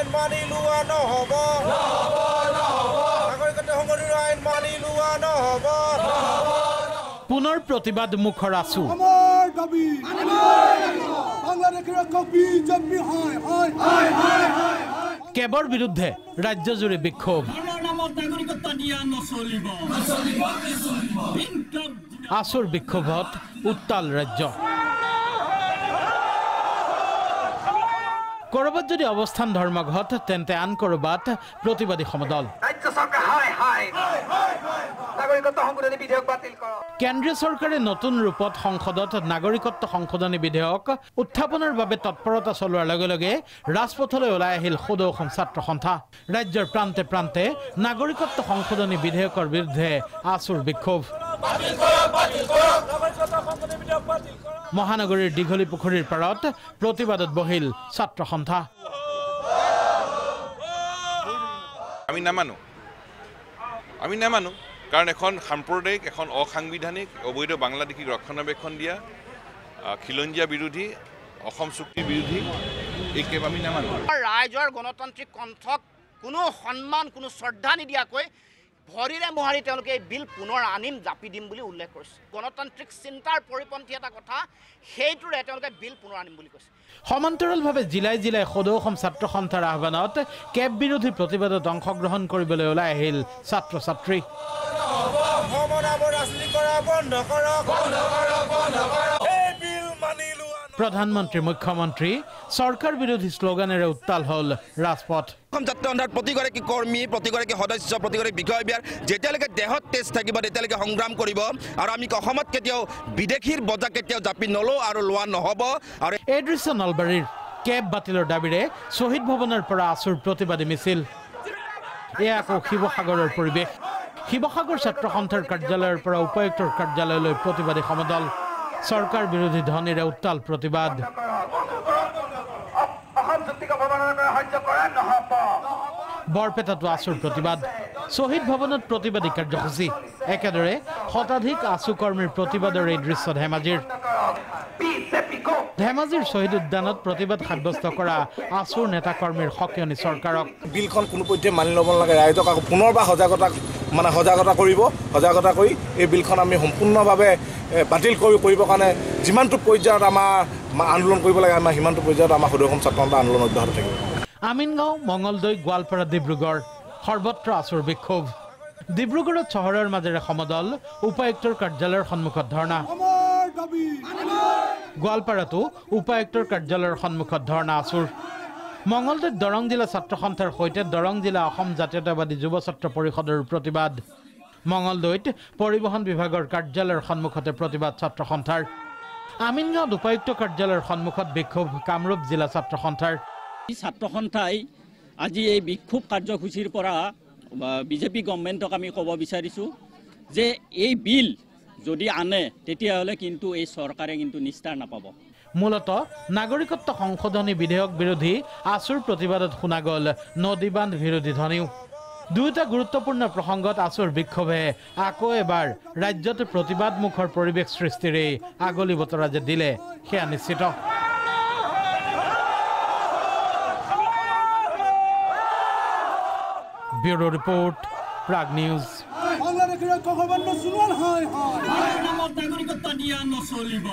আইন মানি লোৱা নহ'ব নাগৰিকত্ব সংশোধনী আইন মানি লোৱা নহ'ব পুনৰ প্ৰতিবাদ মুখৰ আছু আমাৰ দাবী বাংলাদেশৰ কপি জপি হয় হয় হয় হয় কেবৰ বিৰুদ্ধে ৰাজ্যজুৰি বিক্ষোভ আছুৰ বিক্ষোভত উত্তাল ৰাজ্য কৰবাত যদি অৱস্থান ধৰ্মঘট তেন্তে আন কৰবাত প্ৰতিবাদী সমদল কেন্দ্ৰীয় চৰকাৰে নতুন ৰূপত সংসদত নাগৰিকত্ব সংশোধনী বিধেয়ক উত্থাপনৰ বাবে তৎপৰতা চলোৱাৰ লগে লগে ৰাজপথলৈ ওলাই আহিল সদৌ অসম ছাত্ৰ সন্থা ৰাজ্যৰ প্ৰান্তে প্ৰান্তে নাগৰিকত্ব সংশোধনী বিধেয়কৰ বিৰুদ্ধে আছুৰ বিক্ষোভ মহানগৰীৰ দীঘলী পুখুৰীৰ পাৰত প্ৰতিবাদত বহিল ছাত্ৰ সন্থা আমি নামানো কাৰণ এখন সাম্প্ৰদায়িক এখন অসাংবিধানিক অবৈধ বাংলাদেশীক ৰক্ষণাবেক্ষণ দিয়া খিলঞ্জীয়া বিৰোধী অসম চুক্তিৰ বিৰোধী এই কেব আমি নামানো ৰাইজৰ গণতান্ত্ৰিক কণ্ঠক কোনো সন্মান কোনো শ্ৰদ্ধা নিদিয়াকৈ ভৰিৰে মোহাৰি তেওঁলোকে এই বিল পুনৰ আনিম জাপি দিম বুলি উল্লেখ কৰিছে গণতান্ত্ৰিক চিন্তাৰ পৰিপন্থী এটা কথা সেইটোৰে তেওঁলোকে বিল পুনৰ আনিম বুলি কৈছে সমান্তৰালভাৱে জিলাই জিলাই সদৌ অসম ছাত্ৰ সন্থাৰ আহ্বানত কেব বিৰোধী প্ৰতিবাদত অংশগ্ৰহণ কৰিবলৈ ওলাই আহিল ছাত্ৰ ছাত্ৰী প্ৰধানমন্ত্ৰী মুখ্যমন্ত্ৰী চৰকাৰ বিৰোধী শ্লোগানেৰে উত্তাল হ'ল ৰাজপথ ছাত্ৰ সন্থাৰ প্ৰতিগৰাকী কৰ্মী প্ৰতিগৰাকী সদস্য প্ৰতিগৰাকী বিষয়বিয়াৰ যেতিয়ালৈকে দেহত তেজ থাকিব তেতিয়ালৈকে সংগ্ৰাম কৰিব আৰু আমি অসমত কেতিয়াও বিদেশীৰ বজা কেতিয়াও জাপি নলওঁ আৰু লোৱা নহ'ব আৰু এই দৃশ্য নলবাৰীৰ কেব বাতিলৰ দাবীৰে শ্বহীদ ভৱনৰ পৰা আছুৰ প্ৰতিবাদী মিছিল এয়া আকৌ শিৱসাগৰৰ পৰিৱেশ শিৱসাগৰ ছাত্ৰ সন্থাৰ কাৰ্যালয়ৰ পৰা উপায়ুক্তৰ কাৰ্যালয়লৈ প্ৰতিবাদী সমদল চৰকাৰ বিৰোধী ধ্বনিৰে উত্তাল প্ৰতিবাদ বৰপেটাতো আছুৰ প্ৰতিবাদ শ্বহীদ ভৱনত প্ৰতিবাদী কাৰ্যসূচী একেদৰে শতাধিক আছু কৰ্মীৰ প্ৰতিবাদৰ এই দৃশ্য ধেমাজিৰ শ্বহীদ উদ্যানত প্ৰতিবাদ সাব্যস্ত কৰা আছুৰ নেতা কৰ্মীৰ সকিয়নি চৰকাৰক বিলখন কোনোপধ্যে মানি ল'ব নালাগে ৰাইজক আকৌ পুনৰবাৰ সজাগতা কৰি এই বিলখন আমি সম্পূৰ্ণভাৱে বাতিল কৰিবৰ কাৰণে যিমানটো পৰ্যায়ত আমাৰ আন্দোলন কৰিব লাগে আমাৰ সিমানটো পৰ্যায়ত আমাৰ সদৌ অসম ছাত্ৰ সন্থা আন্দোলন অব্যাহত থাকিব আমিনগাঁও মঙলদৈ গোৱালপাৰা ডিব্ৰুগড় সৰ্বত্ৰ আছুৰ বিক্ষোভ ডিব্ৰুগড়ত চহৰৰ মাজেৰে সমদল উপায়ুক্তৰ কাৰ্যালয়ৰ সন্মুখত ধৰ্ণা গোৱালপাৰাতো উপায়ুক্তৰ কাৰ্যালয়ৰ সন্মুখত ধৰ্ণা আছুৰ মঙলদৈত দৰং জিলা ছাত্ৰ সন্থাৰ সৈতে দৰং জিলা অসম জাতীয়তাবাদী যুৱ ছাত্ৰ পৰিষদৰ প্ৰতিবাদ মঙলদৈত পৰিবহণ বিভাগৰ কাৰ্যালয়ৰ সন্মুখতে প্ৰতিবাদ ছাত্ৰ সন্থাৰ আমিনগাঁৱত উপায়ুক্ত কাৰ্যালয়ৰ সন্মুখত বিক্ষোভ কামৰূপ জিলা ছাত্ৰ সন্থাৰ ছাত্ৰ সন্থাই আজি এই বিক্ষোভ কাৰ্যসূচীৰ পৰা বিজেপি গভৰ্ণমেণ্টক আমি ক'ব বিচাৰিছোঁ যে এই বিল যদি আনে তেতিয়াহ'লে কিন্তু এই চৰকাৰে কিন্তু নিস্তাৰ নাপাব মূলতঃ নাগৰিকত্ব সংশোধনী বিধেয়ক বিৰোধী আছুৰ প্ৰতিবাদত শুনা গ'ল নদীবান্ধ বিৰোধী ধ্বনিও দুয়োটা গুৰুত্বপূৰ্ণ প্ৰসংগত আছুৰ বিক্ষোভে আকৌ এবাৰ ৰাজ্যত প্ৰতিবাদমুখৰ পৰিৱেশ সৃষ্টিৰে আগলি বতৰা যে দিলে সেয়া নিশ্চিত ব্যুৰো ৰিপৰ্ট প্ৰাগ নিউজ বাংলাদেশৰ কখবান্ন শুনোৱা হয় হয় নামত নাগৰিকত্ব দিয়া নচলিব